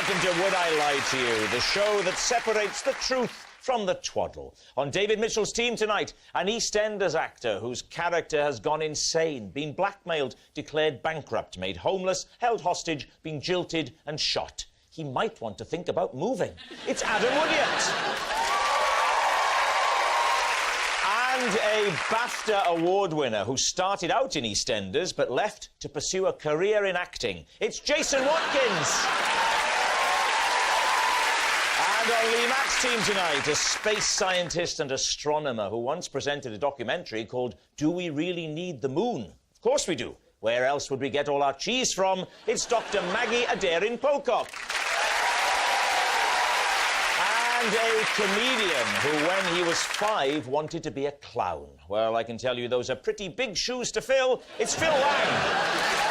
welcome to Would I Lie to You, the show that separates the truth from the twaddle. On David Mitchell's team tonight, an EastEnders actor whose character has gone insane, been blackmailed, declared bankrupt, made homeless, held hostage, been jilted and shot. He might want to think about moving. It's Adam Woodyard. And a BAFTA award winner who started out in EastEnders but left to pursue a career in acting. It's Jason Watkins. And on Lee Mack's team tonight, a space scientist and astronomer who once presented a documentary called Do We Really Need the Moon? Of course we do. Where else would we get all our cheese from? It's Dr. Maggie Adair-Pocock. And a comedian who, when he was 5, wanted to be a clown. Well, I can tell you those are pretty big shoes to fill. It's Phil Lang.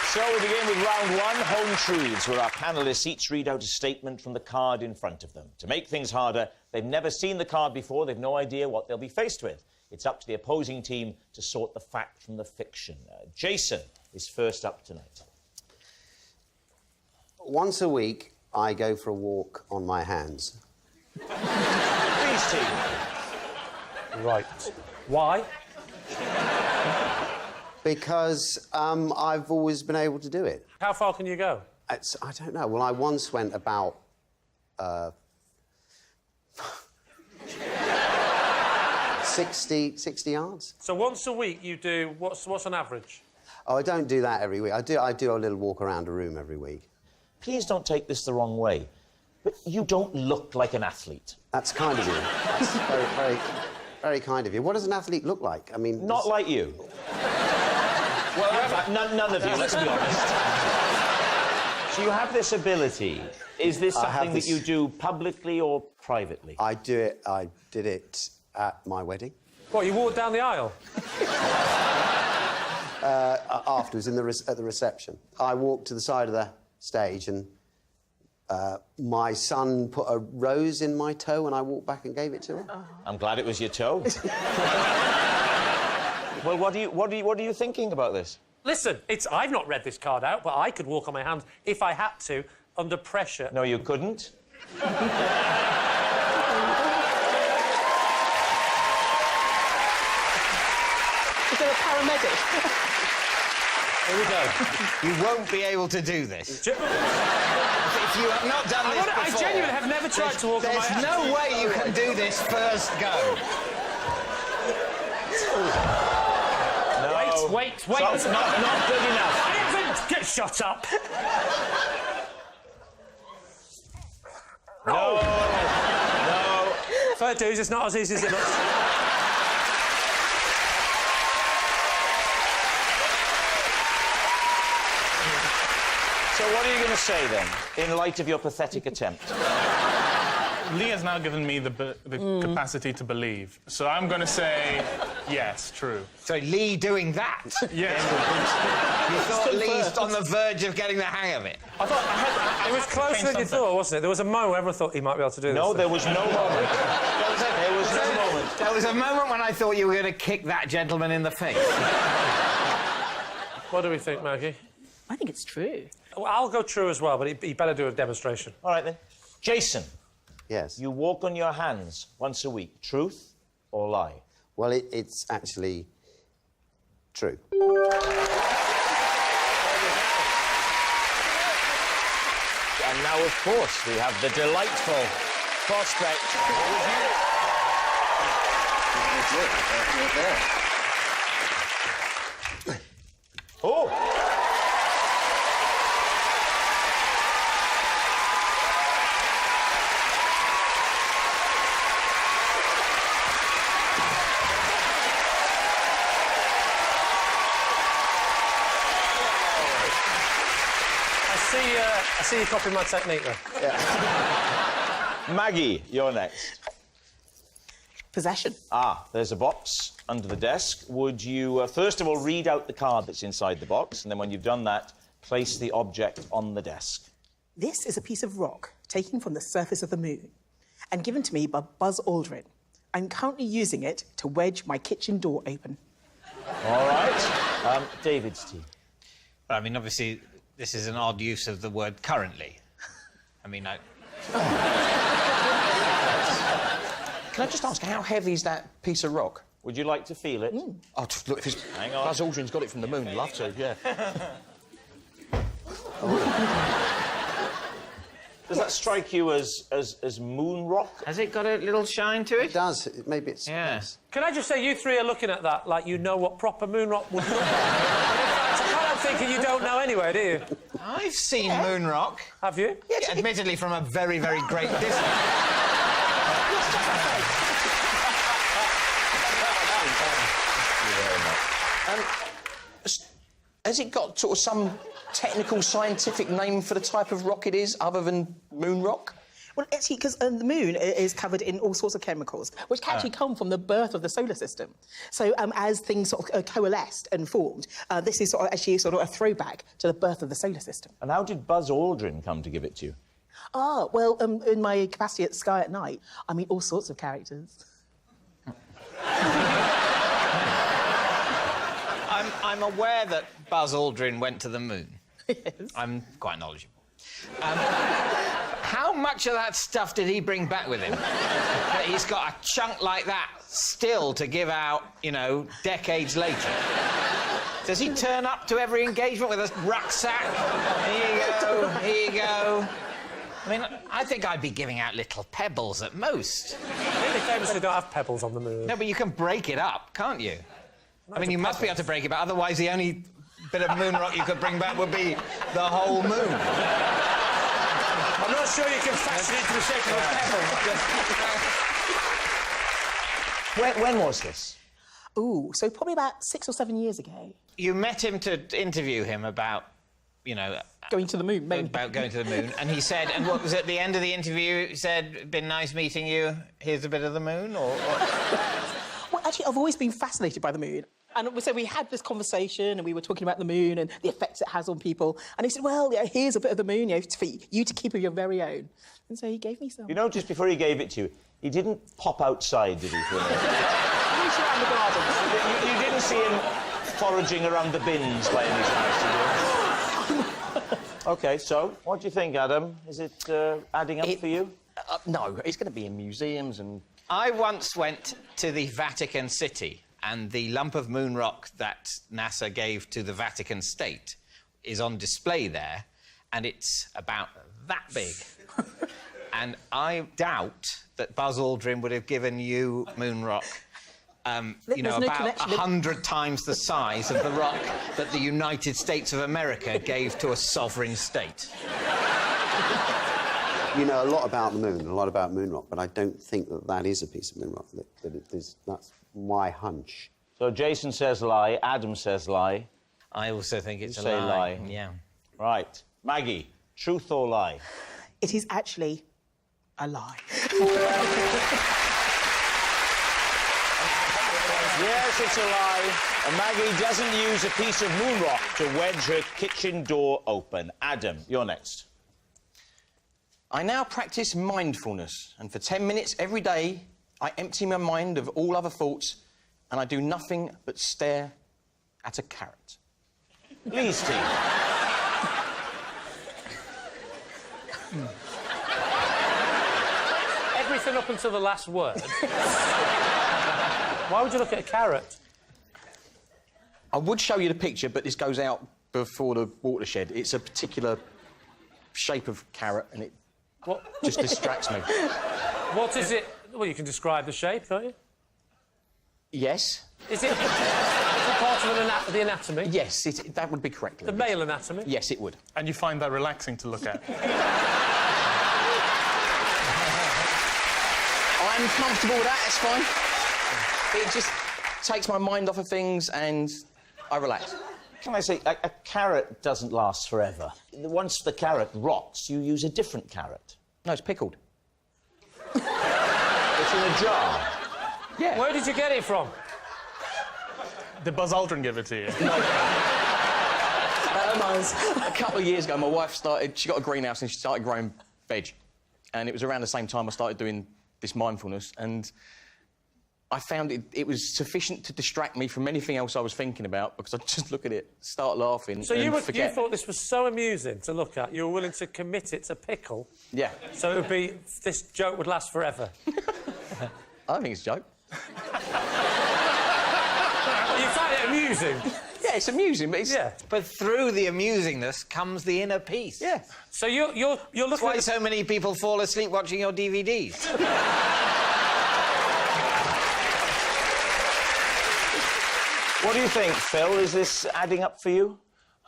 So we begin with round one, Home Truths, where our panellists each read out a statement from the card in front of them. To make things harder, they've never seen the card before, they've no idea what they'll be faced with. It's up to the opposing team to sort the fact from the fiction. Jason is first up tonight. Once a week, I go for a walk on my hands. Please, team. Right. Why? Because I've always been able to do it. How far can you go? I don't know. Well, I once went about... 60 yards. So once a week you do... What's an average? Oh, I don't do that every week. I do a little walk around a room every week. Please don't take this the wrong way, but you don't look like an athlete. That's kind of you. That's very, very, very kind of you. What does an athlete look like? I mean... Not like you. Well, in fact, none of you, let's be honest. So you have this ability. Is this something that you do publicly or privately? I did it at my wedding. What, you walked down the aisle? Afterwards, at the reception. I walked to the side of the stage and my son put a rose in my toe and I walked back and gave it to him. Oh. I'm glad it was your toe. Well, what are you thinking about this? Listen, I've not read this card out, but I could walk on my hands if I had to, under pressure. No, you couldn't. Is there a paramedic? Here we go. You won't be able to do this. If you have not done this before... I genuinely have never tried to walk on my hands. There's no way you can do this first go. No. Wait. So, not good enough. I haven't... Get shut up. No. Fair dues, it's not as easy as it looks. So what are you going to say, then, in light of your pathetic attempt? Lee has now given me the capacity to believe. So I'm going to say, yes, true. So Lee doing that? Yes. You thought Lee's on the verge of getting the hang of it? I thought it was closer than you thought, wasn't it? There was a moment where everyone thought he might be able to do this. No, there was no moment. There was no moment. There was a moment when I thought you were going to kick that gentleman in the face. What do we think, Maggie? I think it's true. Well, I'll go true as well, but he better do a demonstration. All right, then. Jason. Yes. You walk on your hands once a week. Truth or lie? Well, it's actually true. And now, of course, we have the delightful prospect. Oh! I see you copying my technique, though. Yeah. Maggie, you're next. Possession. Ah, there's a box under the desk. Would you, first of all, read out the card that's inside the box, and then when you've done that, place the object on the desk. This is a piece of rock taken from the surface of the moon and given to me by Buzz Aldrin. I'm currently using it to wedge my kitchen door open. All right. David's team. I mean, obviously, this is an odd use of the word currently. I mean, Can I just ask, how heavy is that piece of rock? Would you like to feel it? Oh, look, if it's... Hang on. Buzz Aldrin's got it from the moon. Love to, yeah. Does that strike you as moon rock? has it got a little shine to it? It does. Maybe it's... Yeah. Can I just say, you three are looking at that like you know what proper moon rock would look like. I'm thinking you don't know anyway, do you? I've seen moon rock. Have you? Yeah, admittedly from a very, very great distance. Has it got sort of some technical, scientific name for the type of rock it is, other than moon rock? Well, actually, because the moon is covered in all sorts of chemicals, which can actually come from the birth of the solar system. So as things sort of coalesced and formed, this is actually a throwback to the birth of the solar system. And how did Buzz Aldrin come to give it to you? Ah, well, in my capacity at Sky at Night, I meet all sorts of characters. I'm aware that Buzz Aldrin went to the moon. Yes. I'm quite knowledgeable. How much of that stuff did he bring back with him? That he's got a chunk like that still to give out, you know, decades later. Does he turn up to every engagement with a rucksack? Here you go, here you go. I mean, I think I'd be giving out little pebbles at most. Really famously don't have pebbles on the moon. No, but you can break it up, can't you? I mean, you must be able to break it, but otherwise the only bit of moon rock you could bring back would be the whole moon. I'm not sure you can fashion it into the shape of a pebble. When was this? Ooh, so probably about 6 or 7 years ago. You met him to interview him about, you know... Going to the moon, maybe. About going to the moon. And he said, and what was at the end of the interview, he said, been nice meeting you, here's a bit of the moon, or... Well, actually, I've always been fascinated by the moon. And so we had this conversation and we were talking about the moon and the effects it has on people. And he said, well, yeah, here's a bit of the moon, you know, for you to keep of your very own. And so he gave me some. You know, just before he gave it to you, he didn't pop outside, did he, for a minute? Reach around the garden. You didn't see him foraging around the bins by any chance, did you? OK, so, what do you think, Adam? Is it adding up for you? No, it's going to be in museums and... I once went to the Vatican City, and the lump of moon rock that NASA gave to the Vatican State is on display there, and it's about that big. And I doubt that Buzz Aldrin would have given you moon rock, you know, about 100 times the size of the rock that the United States of America gave to a sovereign state. You know a lot about the moon, a lot about moon rock, but I don't think that that is a piece of moon rock. That's my hunch. So Jason says lie, Adam says lie. I also think it's a say lie. Yeah. Right. Maggie, truth or lie? It is actually a lie. Yes, it's a lie. And Maggie doesn't use a piece of moon rock to wedge her kitchen door open. Adam, you're next. I now practice mindfulness, and for 10 minutes every day, I empty my mind of all other thoughts, and I do nothing but stare at a carrot. Lee's team. Everything up until the last word. Why would you look at a carrot? I would show you the picture, but this goes out before the watershed. It's a particular shape of carrot, and it just distracts me. What is it? Well, you can describe the shape, can't you? Yes. Is it part of the anatomy? Yes, that would be correct. The male anatomy? Yes, it would. And you find that relaxing to look at? I'm comfortable with that, it's fine. It just takes my mind off of things and I relax. Can I say, a carrot doesn't last forever. Once the carrot rots, you use a different carrot. No, it's pickled. It's in a jar. Yeah. Where did you get it from? Did Buzz Aldrin give it to you? A couple of years ago, my wife she got a greenhouse and she started growing veg. And it was around the same time I started doing this mindfulness, and I found it was sufficient to distract me from anything else I was thinking about, because I'd just look at it, start laughing, So and you forget. thought this was so amusing to look at, you were willing to commit it to pickle? Yeah. So it would be... this joke would last forever? I don't think it's a joke. You find it amusing? Yeah, it's amusing, but it's... Yeah. But through the amusingness comes the inner peace. Yeah. So you're looking That's why at... so many people fall asleep watching your DVDs. What do you think, Phil? Is this adding up for you?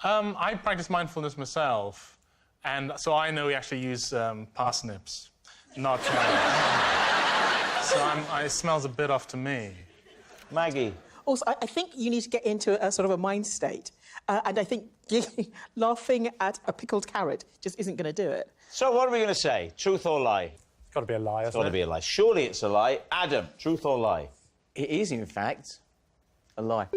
I practice mindfulness myself, and so I know we actually use parsnips, not tomatoes. So it smells a bit off to me. Maggie? Also, I think you need to get into a sort of a mind state. And I think laughing at a pickled carrot just isn't going to do it. So what are we going to say? Truth or lie? It's got to be a lie, It's got to be a lie. Surely it's a lie. Adam, truth or lie? It is, in fact, a lie.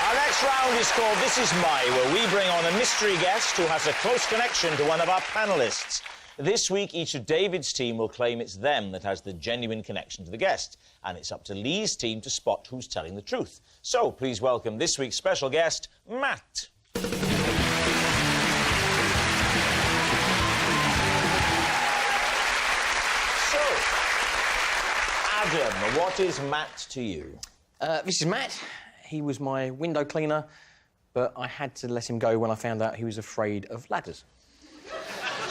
Our next round is called This Is My, where we bring on a mystery guest who has a close connection to one of our panellists. This week, each of David's team will claim it's them that has the genuine connection to the guest, and it's up to Lee's team to spot who's telling the truth. So, please welcome this week's special guest, Matt. So, Adam, what is Matt to you? This is Matt. He was my window cleaner, but I had to let him go when I found out he was afraid of ladders.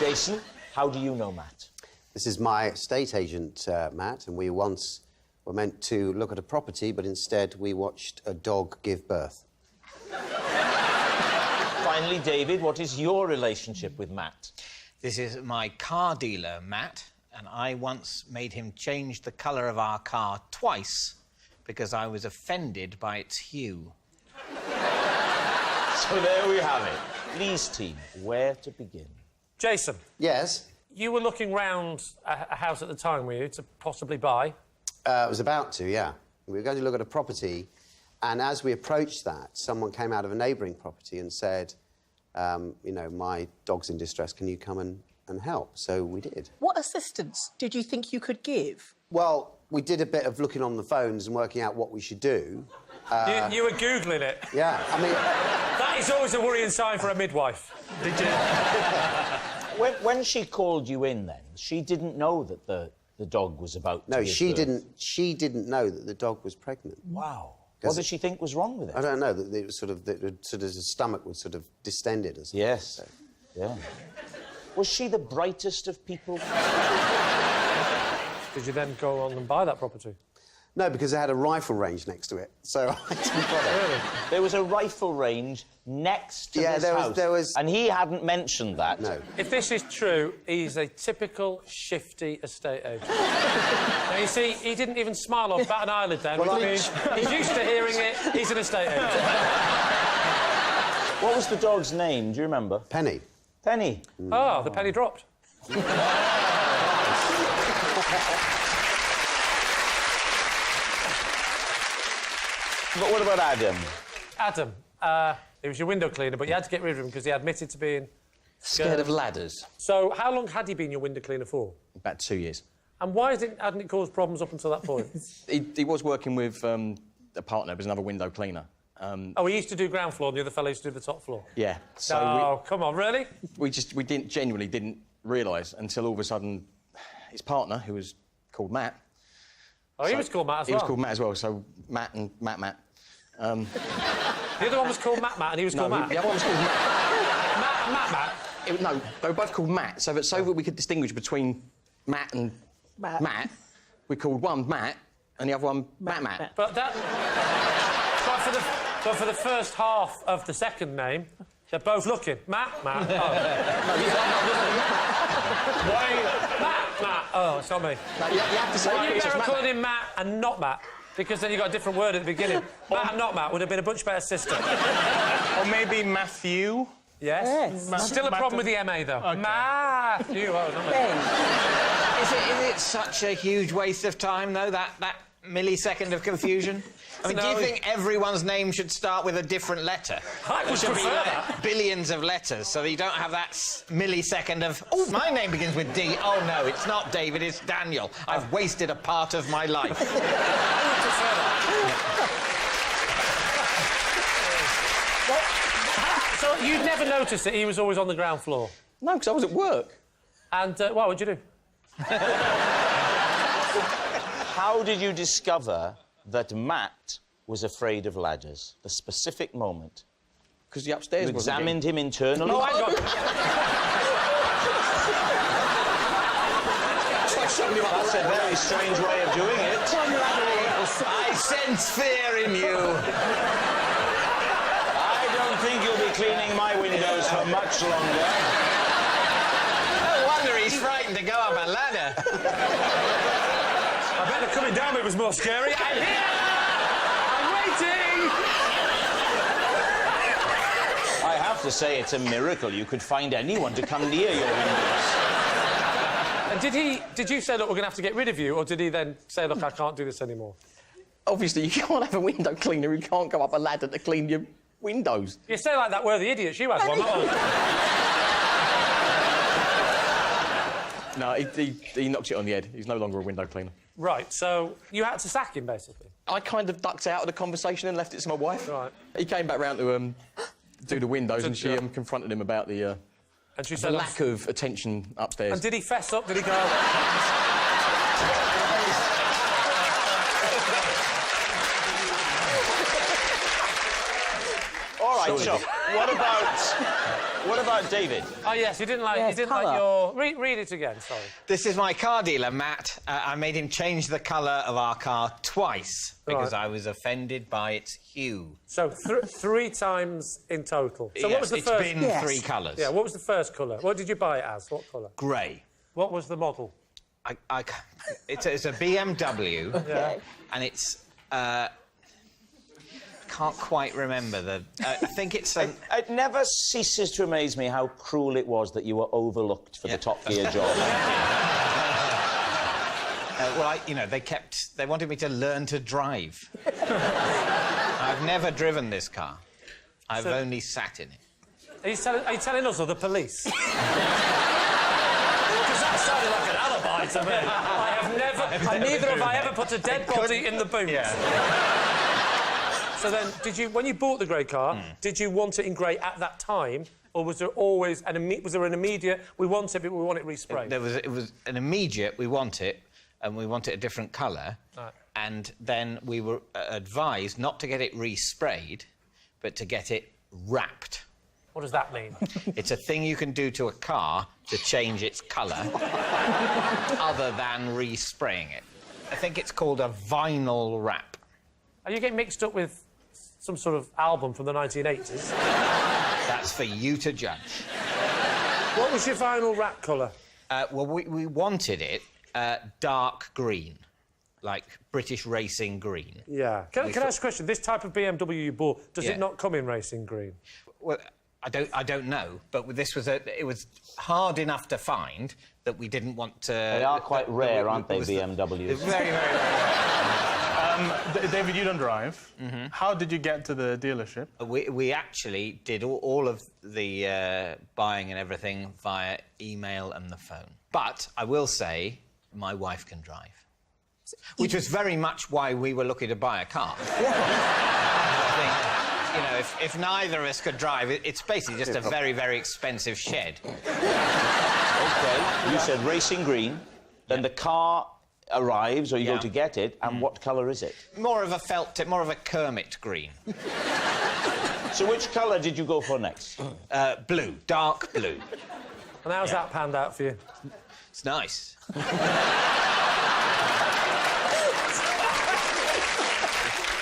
Jason, how do you know Matt? This is my estate agent, Matt, and we once were meant to look at a property, but instead we watched a dog give birth. Finally, David, what is your relationship with Matt? This is my car dealer, Matt, and I once made him change the colour of our car twice because I was offended by its hue. So there we have it. Lee's team, where to begin? Jason, Yes? you were looking round a house at the time, were you, to possibly buy? I was about to, yeah. We were going to look at a property, and as we approached that, someone came out of a neighbouring property and said, you know, my dog's in distress, can you come and help? So we did. What assistance did you think you could give? Well, we did a bit of looking on the phones and working out what we should do. You were Googling it. Yeah, I mean... That is always a worrying sign for a midwife. Did you? When she called you in, then, she didn't know that the dog was about to No, give she birth. didn't. She didn't know that the dog was pregnant. Wow. What did she think was wrong with it? I don't know, that it was sort of, his stomach was sort of distended or something. Yes. Yeah. Was she the brightest of people? Did you then go on and buy that property? No, because it had a rifle range next to it, so I didn't bother. Really? There was a rifle range next to Yeah, this there was- house. there was- And he hadn't mentioned that. No. If this is true, he's a typical shifty estate agent. Now, you see, he didn't even smile or bat an eyelid then, Well, which means he's used to hearing it, he's an estate agent. What was the dog's name? Do you remember? Penny. Penny. Oh, the penny dropped. But what about Adam? Adam, he was your window cleaner, but you had to get rid of him because he admitted to being... Scared of ladders. So, how long had he been your window cleaner for? About 2 years. And why hadn't it caused problems up until that point? He was working with a partner, was another window cleaner. Oh, he used to do ground floor and the other fellow used to do the top floor? Yeah. So Oh, come on, really? we genuinely didn't realise until all of a sudden his partner, who was called Matt... Oh, he was called Matt as He well? was called Matt as well, so Matt and Matt. The other one was called Matt and he was called Matt? The other one was called Matt. Matt. No, they were both called Matt, so that we could distinguish between Matt and Matt. we called one Matt and the other one Matt. But that... but for the first half of the second name, they're both looking. Matt. Oh. Matt. Oh, it's not me. No, you have to say Well, you it's better just calling Matt. him Matt and not Matt, because then you got a different word at the beginning. Matt and not Matt would have been a much better system. Or maybe Matthew? Yes. Yes. Still a problem with the MA, though. Okay. Matthew. Oh, not me. Ben. Is it such a huge waste of time, though, that millisecond of confusion? I mean, do you think everyone's name should start with a different letter? I would It should be prefer like that. billions of letters, so that you don't have that millisecond of, oh, my name begins with D. Oh, no, it's not David, it's Daniel. I've wasted a part of my life. I would prefer that. So you'd never noticed that he was always on the ground floor? No, because I was at work. And what would you do? How did you discover that Matt was afraid of ladders? The specific moment. Because the upstairs You was examined him internally? Oh, hang on. That's a very strange way of doing it. I sense fear in you. I don't think you'll be cleaning my windows for much longer. No wonder he's frightened to go up a ladder. I bet the coming down bit was more scary. I'm here! I'm waiting! I have to say, it's a miracle you could find anyone to come near your windows. And did you say, look, we're going to have to get rid of you, or did he then say, look, I can't do this anymore? Obviously, you can't have a window cleaner who can't go up a ladder to clean your windows. You say like that, we're the idiots. You had one, not us. No, he knocks it on the head. He's no longer a window cleaner. Right, so you had to sack him, basically? I kind of ducked out of the conversation and left it to my wife. Right. He came back round to do the windows, and she confronted him about the And she the said, lack of attention upstairs. and did he fess up? Did he go... All right, so what about David? Oh, yes, you didn't like, your... Read it again, sorry. This is my car dealer, Matt. I made him change the colour of our car twice because I was offended by its hue. So, 3 times in total. So what was the It's first... been 3 colours. Yeah, what was the first colour? What did you buy it as? What colour? Grey. What was the model? It's a BMW, Yeah. and it's... can't quite remember the... I think it's... It never ceases to amaze me how cruel it was that you were overlooked for the Top Gear job. well, they wanted me to learn to drive. I've never driven this car. I've only sat in it. Are you telling us or the police? Because that sounded like an alibi to me. Neither have I ever put a dead body in the boot. Yeah. So then, when you bought the grey car, did you want it in grey at that time, or was there always an immediate, we want it, but we want it resprayed? It was an immediate, we want it, and we want it a different colour. Right. And then we were advised not to get it resprayed, but to get it wrapped. What does that mean? It's a thing you can do to a car to change its colour, other than respraying it. I think it's called a vinyl wrap. Are you getting mixed up with some sort of album from the 1980s? That's for you to judge. What was your vinyl wrap colour? Well, we wanted it dark green, like British racing green. Yeah. Can I ask a question? This type of BMW you bought, does it not come in racing green? Well, I don't know, but it was hard enough to find that we didn't want to... They are quite rare, aren't they, BMWs? It's very, very rare. David, you don't drive. How did you get to the dealership? We actually did all of the buying and everything via email and the phone. But I will say, my wife can drive. Which was very much why we were looking to buy a car. I think, if neither of us could drive, it's basically just a very, very expensive shed. OK, you said racing green, then the car arrives, or you go to get it, and what colour is it? More of a more of a Kermit green. So which colour did you go for next? Blue, dark blue. And how's that panned out for you? It's nice.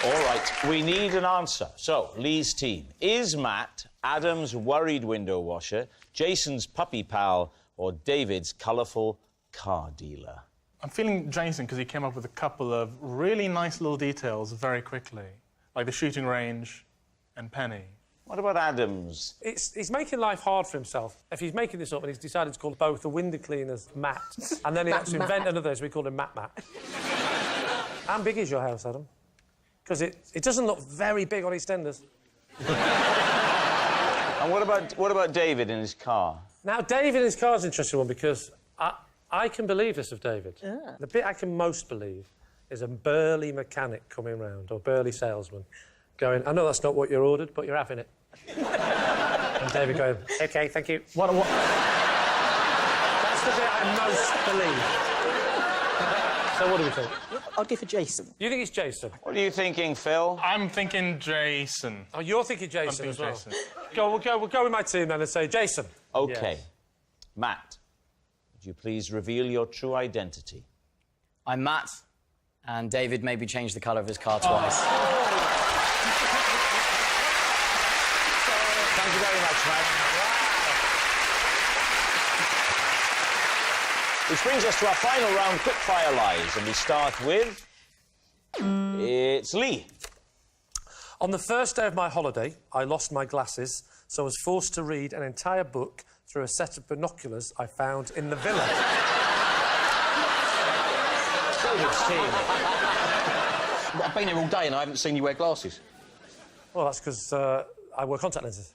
All right, we need an answer. So, Lee's team. Is Matt Adam's worried window washer, Jason's puppy pal, or David's colourful car dealer? I'm feeling Jason because he came up with a couple of really nice little details very quickly, like the shooting range and Penny. What about Adam's? He's making life hard for himself. If he's making this up and he's decided to call both the window cleaners Matt, and then he had to invent another, so we called him Matt. How big is your house, Adam? because it doesn't look very big on EastEnders. And what about David in his car? Now, David in his car is an interesting one because I can believe this of David. Yeah. The bit I can most believe is a burly mechanic coming round, or burly salesman, going, I know that's not what you ordered, but you're having it. And David going, OK, thank you. What? That's the bit I most believe. So what do we think? I'd go for Jason. You think it's Jason? What are you thinking, Phil? I'm thinking Jason. Oh, you're thinking Jason I'm as well. Jason. We'll go with my team then and say Jason. OK. Yes. Matt, would you please reveal your true identity? I'm Matt, and David made me change the colour of his car twice. Thank you very much, Matt. Which brings us to our final round, quickfire lies, and we start with... It's Lee. On the first day of my holiday, I lost my glasses, so I was forced to read an entire book through a set of binoculars I found in the villa. David's team. I've been here all day and I haven't seen you wear glasses. Well, that's because I wear contact lenses.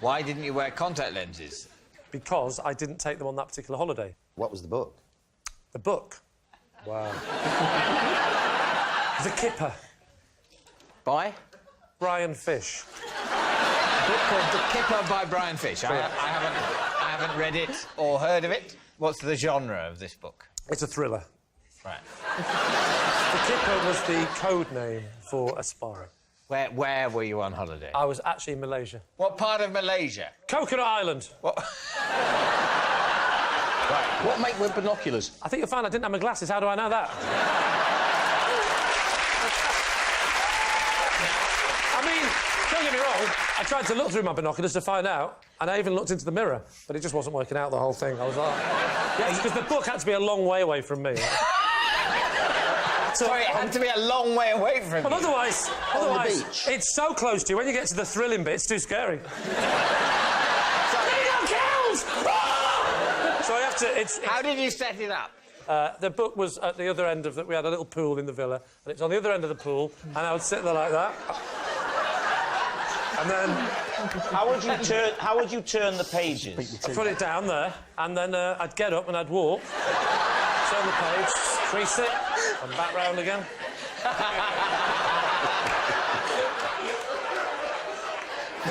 Why didn't you wear contact lenses? Because I didn't take them on that particular holiday. What was the book? The book. Wow. The Kipper. By? Brian Fish. A book called The Kipper by Brian Fish. I haven't read it or heard of it. What's the genre of this book? It's a thriller. Right. The Kipper was the code name for a spy. Where were you on holiday? I was actually in Malaysia. What part of Malaysia? Coconut Island. What? What make with binoculars? I think you'll find I didn't have my glasses. How do I know that? I mean, don't get me wrong, I tried to look through my binoculars to find out, and I even looked into the mirror, but it just wasn't working out, the whole thing. I was like... Yeah, because the book had to be a long way away from me. Sorry, it had to be a long way away from But you. On the beach. it's so close to you. When you get to the thrilling bit, it's too scary. So I have to... How did you set it up? The book was at the other end of the... We had a little pool in the villa, and it's on the other end of the pool, and I would sit there like that. And then... How would you turn the pages? I'd put it down there, and then I'd get up and I'd walk, turn the page, crease it, and back round again.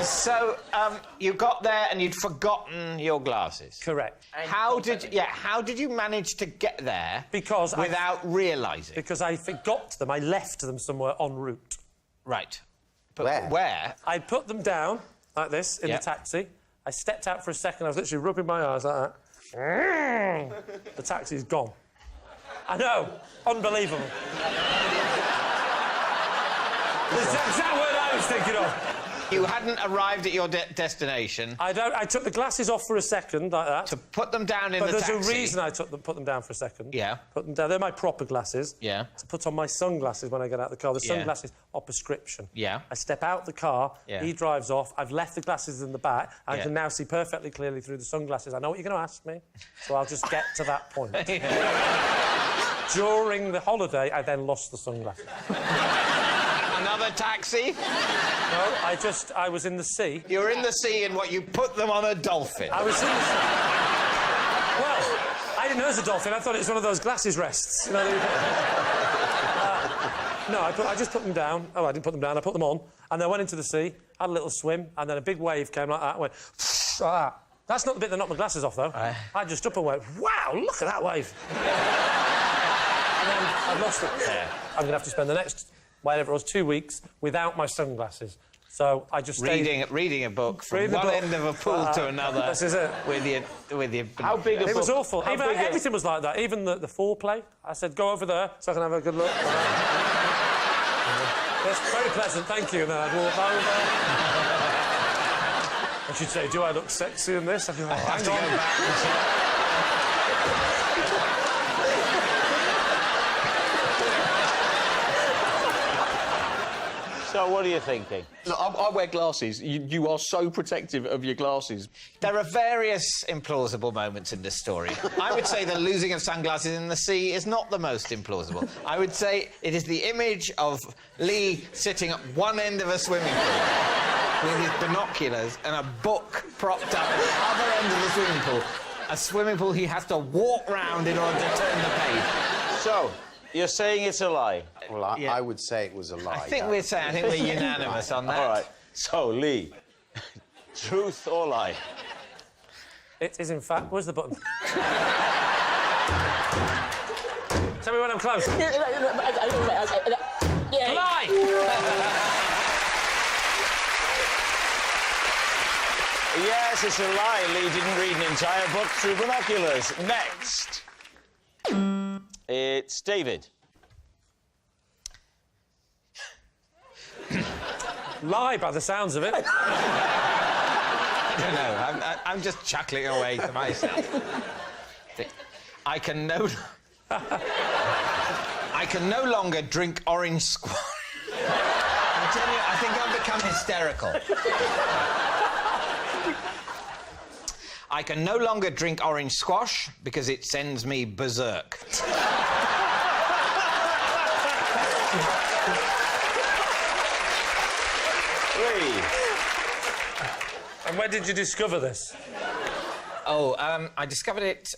So, you got there and you'd forgotten your glasses. Correct. How did you manage to get there Because without realising? Because I forgot them. I left them somewhere en route. Right. But Where? where? I put them down, like this, in Yeah. the taxi. I stepped out for a second. I was literally rubbing my eyes like that. The taxi's gone. I know. Unbelievable. The exact word I was thinking of. You hadn't arrived at your destination. I took the glasses off for a second, like that. To put them down in But the there's taxi. a reason I put them down for a second. Yeah. Put them down. They're my proper glasses. Yeah. To put on my sunglasses when I get out of the car. The Yeah. sunglasses are prescription. Yeah. I step out the car, Yeah. he drives off, I've left the glasses in the back, and I Yeah. can now see perfectly clearly through the sunglasses. I know what you're going to ask me, so I'll just get to that point. During the holiday, I then lost the sunglasses. Another taxi? No, I was in the sea. You were in the sea and what, you put them on a dolphin? I was in the sea. Well, I didn't know it was a dolphin. I thought it was one of those glasses rests. You know, no, I just put them down. Oh, I didn't put them down. I put them on. And then I went into the sea, had a little swim, and then a big wave came like that and went... like that. That's not the bit that knocked my glasses off, though. I just up and went, wow, look at that wave. And then I lost it. I'm going to have to spend the next, whatever it was, 2 weeks without my sunglasses. So I just stayed... Reading a book from Reading the one book. end of a pool to another. This is it. With your How big a It was book- awful. how Even, big a- everything was like that. Even the foreplay. I said, go over there so I can have a good look. Yes, very pleasant, thank you. And then I'd walk over. And she'd say, do I look sexy in this? I'd go, oh, hang on. So, what are you thinking? Look, I wear glasses. You are so protective of your glasses. There are various implausible moments in this story. I would say the losing of sunglasses in the sea is not the most implausible. I would say it is the image of Lee sitting at one end of a swimming pool with his binoculars and a book propped up at the other end of the swimming pool. A swimming pool he has to walk round in order to turn the page. So, you're saying it's a lie? Well, I would say it was a lie. I think we're unanimous on that. All right. So, Lee, truth or lie? It is, in fact... Where's the button? Tell me when I'm close. Lie! Yes, it's a lie. Lee didn't read an entire book through binoculars. Next. It's David. Lie, by the sounds of it. I don't know. I'm just chuckling away to myself. I can no longer drink orange squash. I'm telling you, I think I've become hysterical. I can no longer drink orange squash because it sends me berserk. And when did you discover this? Oh, I discovered it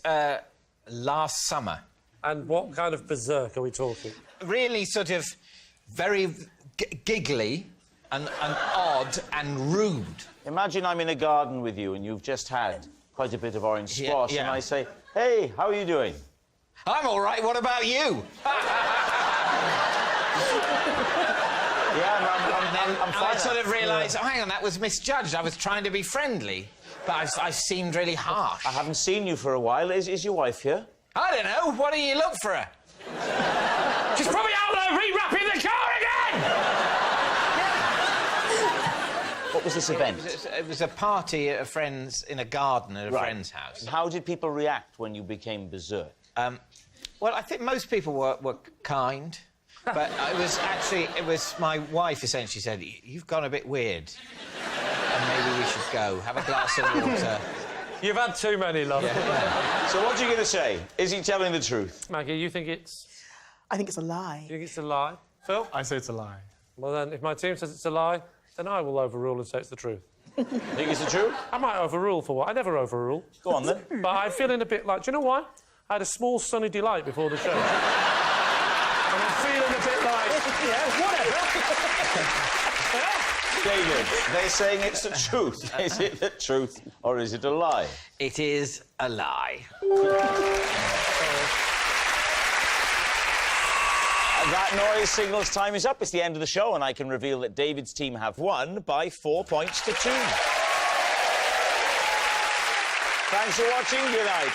last summer. And what kind of berserk are we talking? Really sort of very giggly and odd and rude. Imagine I'm in a garden with you and you've just had quite a bit of orange squash, Yeah. and I say, hey, how are you doing? I'm all right, what about you? I'm fine. I sort of realised, oh, hang on, that was misjudged. I was trying to be friendly, but I seemed really harsh. I haven't seen you for a while. Is your wife here? I don't know. Why don't you look for her? She's probably out there rewrapping the car again! What was this event? It was a party at a friend's, in a garden at a friend's house. How did people react when you became berserk? Well, I think most people were kind. But it was my wife essentially said, you've gone a bit weird. And maybe we should go. Have a glass of water. You've had too many, love. Yeah. So what are you going to say? Is he telling the truth? Maggie, you think it's... I think it's a lie. You think it's a lie? Phil? I say it's a lie. Well, then, if my team says it's a lie, then I will overrule and say it's the truth. Think it's the truth? I might overrule for what? I never overrule. Go on, then. But I'm feeling a bit like... Do you know why? I had a small sunny delight before the show. And I'm feeling a bit like... Yeah, whatever. David, they're saying it's the truth. Is it the truth or is it a lie? It is a lie. That noise signals time is up. It's the end of the show, and I can reveal that David's team have won by 4 points to 2. Thanks for watching. Good night.